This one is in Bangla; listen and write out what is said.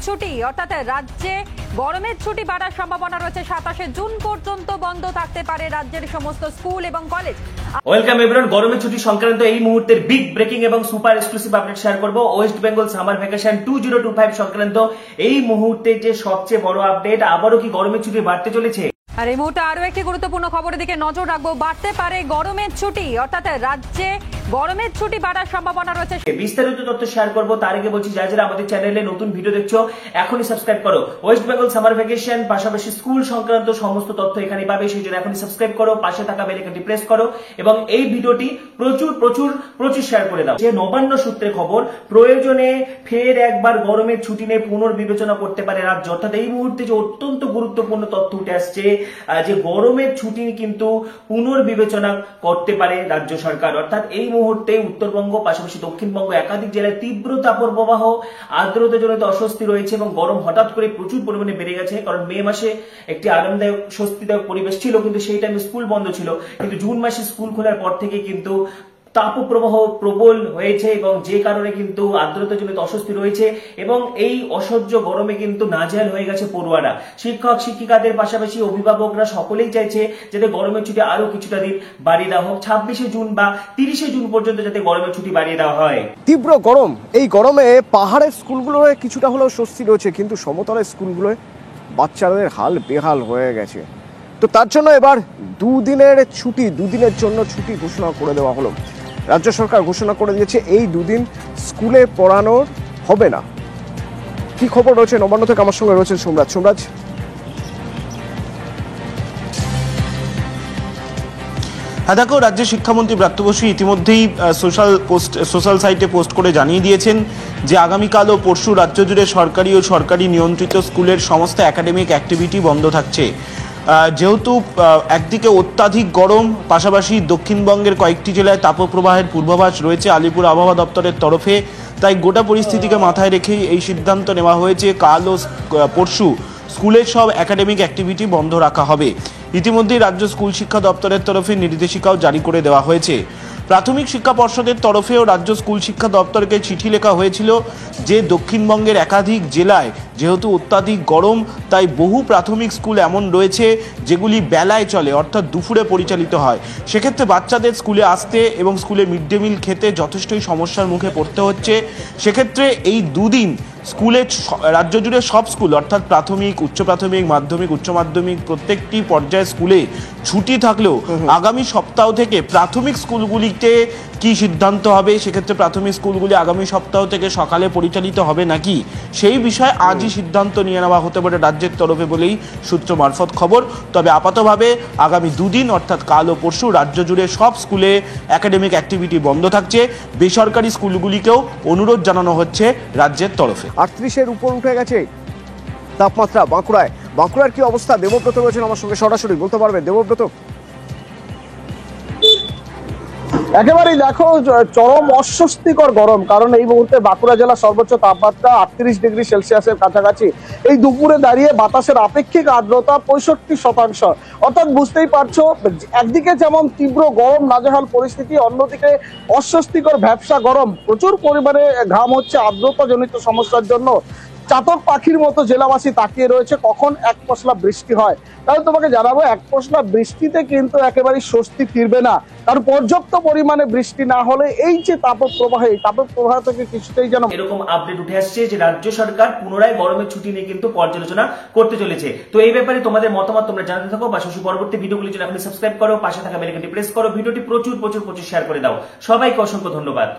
ছুটি অর্থাৎ রাজ্যে গরমের ছুটি বাড়ার সম্ভাবনা রয়েছে। 27 জুন পর্যন্ত বন্ধ থাকতে পারে রাজ্যের সমস্ত স্কুল এবং কলেজ। Welcome everyone. গরমের ছুটি সংক্রান্ত এই মুহূর্তের বিগ ব্রেকিং এবং সুপার এক্সক্লুসিভ আপডেট শেয়ার করব। ওয়েস্ট বেঙ্গল সামার ভ্যাকেশন 2025 সংক্রান্ত এই মুহূর্তে যে সবচেয়ে বড় আপডেট, আবারও কি গরমের ছুটি বাড়তে চলেছে। আর এই মুহূর্তে আরো একটি গুরুত্বপূর্ণ খবরের দিকে নজর রাখবো। বাড়তে পারে গরমের ছুটি অর্থাৎ রাজ্যে গরমের ছুটি বাড়ার সম্ভাবনা রয়েছে। বিস্তারিত তথ্য শেয়ার করবো। তার আগে বলছি, যারা যারা আমাদের চ্যানেলে নতুন ভিডিও দেখছো এখনই সাবস্ক্রাইব করো। ওয়েস্ট বেঙ্গল সামার ভ্যাকেশন পাশাপাশি স্কুল সংক্রান্ত সমস্ত তথ্য এখানে পাবে, সেই জন্য এখনই সাবস্ক্রাইব করো, পাশে থাকা বেল আইকনটি প্রেস করো এবং এই ভিডিওটি প্রচুর প্রচুর প্রচুর শেয়ার করে দাও। যে নবান্ন সূত্রে খবর, প্রয়োজনে ফের একবার গরমের ছুটি নিয়ে পুনর্বিবেচনা করতে পারে রাজ্য। অর্থাৎ এই মুহূর্তে যে অত্যন্ত গুরুত্বপূর্ণ তথ্য উঠে আসছে যে গরমের ছুটি কিন্তু পুনর্বিবেচনা করতে পারে রাজ্য সরকার। অর্থাৎ এই মুহূর্তে উত্তরবঙ্গ পাশাপাশি দক্ষিণবঙ্গ একাধিক জেলায় তীব্র তাপপ্রবাহ, আর্দ্রতাজনিত অস্বস্তি রয়েছে এবং গরম হঠাৎ করে প্রচুর পরিমাণে বেড়ে গেছে। কারণ মে মাসে একটি আরামদায়ক স্বস্তিদায়ক পরিবেশ ছিল, কিন্তু সেই টাইমে স্কুল বন্ধ ছিল। কিন্তু জুন মাসে স্কুল খোলার পর থেকে কিন্তু তাপপ্রবাহ প্রবল হয়েছে এবং যে কারণে কিন্তু আর্দ্রতাজনিত অস্বস্তি রয়েছে এবং এই অসহ্য গরমে কিন্তু নাজেহাল হয়ে গেছে পড়ুয়ারা। শিক্ষক শিক্ষিকাদের পাশাপাশি অভিভাবকরা সকলেই চাইছে যাতে গরমের ছুটি আরো কিছুটা দিন বাড়িয়ে দেওয়া হোক। 26 জুন বা 30 জুন পর্যন্ত যাতে গরমের ছুটি বাড়িয়ে দেওয়া হয়। তীব্র গরম, এই গরমে পাহাড়ের স্কুলগুলোয় কিছুটা হলেও স্বস্তি রয়েছে, কিন্তু সমতলের স্কুলগুলোয় বাচ্চাদের হাল বেহাল হয়ে গেছে। তো তার জন্য এবার দুদিনের জন্য ছুটি ঘোষণা করে দেওয়া হলো। রাজ্য সরকার ঘোষণা করে দিয়েছে এই দুদিন স্কুলে পড়ানো হবে না। কি খবর রয়েছে নবান্ন থেকে? আমার সঙ্গে রয়েছেন সোমরাজ। হ্যাঁ দেখো, রাজ্যের শিক্ষামন্ত্রী ব্রাত্য বসু ইতিমধ্যেই সোশ্যাল সাইটে পোস্ট করে জানিয়ে দিয়েছেন যে আগামীকাল ও পরশু রাজ্য জুড়ে সরকারি ও সরকারি নিয়ন্ত্রিত স্কুলের সমস্ত একাডেমিক অ্যাক্টিভিটি বন্ধ থাকছে। যেহেতু একদিকে অত্যাধিক গরম, পাশাপাশি দক্ষিণবঙ্গের কয়েকটি জেলায় তাপপ্রবাহের পূর্বাভাস রয়েছে আলিপুর আবহাওয়া দপ্তরের তরফে, তাই গোটা পরিস্থিতিকে মাথায় রেখেই এই সিদ্ধান্ত নেওয়া হয়েছে। কাল ও পরশু স্কুলের সব একাডেমিক অ্যাক্টিভিটি বন্ধ রাখা হবে। ইতিমধ্যেই রাজ্য স্কুল শিক্ষা দপ্তরের তরফে নির্দেশিকাও জারি করে দেওয়া হয়েছে। প্রাথমিক শিক্ষা পর্ষদের তরফেও রাজ্য স্কুল শিক্ষা দপ্তরকে চিঠি লেখা হয়েছিল যে দক্ষিণবঙ্গের একাধিক জেলায় যেহেতু অত্যাধিক গরম, তাই বহু প্রাথমিক স্কুল এমন রয়েছে যেগুলি বেলায় চলে, অর্থাৎ দুপুরে পরিচালিত হয়। সেক্ষেত্রে বাচ্চাদের স্কুলে আসতে এবং স্কুলে মিড ডে মিল খেতে যথেষ্টই সমস্যার মুখে পড়তে হচ্ছে। সেক্ষেত্রে এই দুদিন স্কুলে রাজ্য জুড়ে সব স্কুল অর্থাৎ প্রাথমিক, উচ্চ প্রাথমিক, মাধ্যমিক, উচ্চ মাধ্যমিক প্রত্যেকটি পর্যায়ে স্কুলে ছুটি থাকলেও আগামী সপ্তাহ থেকে প্রাথমিক স্কুলগুলিতে কি সিদ্ধান্ত হবে, সেক্ষেত্রে প্রাথমিক স্কুলগুলি আগামী সপ্তাহ থেকে সকালে পরিচালিত হবে নাকি, সেই বিষয়ে আজই সিদ্ধান্ত নিয়ে নেওয়া হতে পারে রাজ্যের তরফে বলেই সূত্র মারফত খবর। তবে আপাতভাবে আগামী দুদিন অর্থাৎ কাল ও পরশু রাজ্য জুড়ে সব স্কুলে একাডেমিক অ্যাক্টিভিটি বন্ধ থাকছে। বেসরকারি স্কুলগুলিকেও অনুরোধ জানানো হচ্ছে রাজ্যের তরফে। 38-এর উপর উঠে গেছে তাপমাত্রা বাঁকুড়ার কি অবস্থা? দেবব্রত রয়েছেন আমার সঙ্গে, সরাসরি বলতে পারবে দেবব্রত? একেবারেই দেখো, চরম অস্বস্তিকর গরম। কারণ এই মুহূর্তে বাঁকুড়া জেলার সর্বোচ্চ তাপমাত্রা 38 ডিগ্রি সেলসিয়াসের কাছাকাছি। এই দুপুরে দাঁড়িয়ে বাতাসের আপেক্ষিক আর্দ্রতা 65%। অর্থাৎ বুঝতেই পারছো, একদিকে যেমন তীব্র গরম নাজেহাল পরিস্থিতি, অন্যদিকে অস্বস্তিকর ভ্যাপসা গরম। প্রচুর পরিমাণে ঘাম হচ্ছে আর্দ্রতা জনিত সমস্যার জন্য। চাতক পাখির মতো জেলাবাসী তাকিয়ে রয়েছে কখন এক পশলা বৃষ্টি হয়। তাহলে তোমাকে জানাবো, এক পশলা বৃষ্টিতে কিন্তু একেবারেই স্বস্তি ফিরবে না। কারণ পর্যাপ্ত পরিমাণে বৃষ্টি না হলে এই যে তাপপ্রবাহ, এই তাপপ্রবাহ থেকে কিছুতেই যেন এরকম আপডেট উঠে আসছে যে রাজ্য সরকার পুনরায় গরমের ছুটি নিয়ে কিন্তু পর্যালোচনা করতে চলেছে। তো এই ব্যাপারে তোমাদের মতামত তোমরা জানাতে থাকো, পাশাপাশি পরবর্তী ভিডিওগুলির জন্য আপনি সাবস্ক্রাইব করো, পাশে থাকা বেল আইকনটি প্রেস করো, ভিডিওটি প্রচুর শেয়ার করে দাও। সবাইকে অসংখ্য ধন্যবাদ।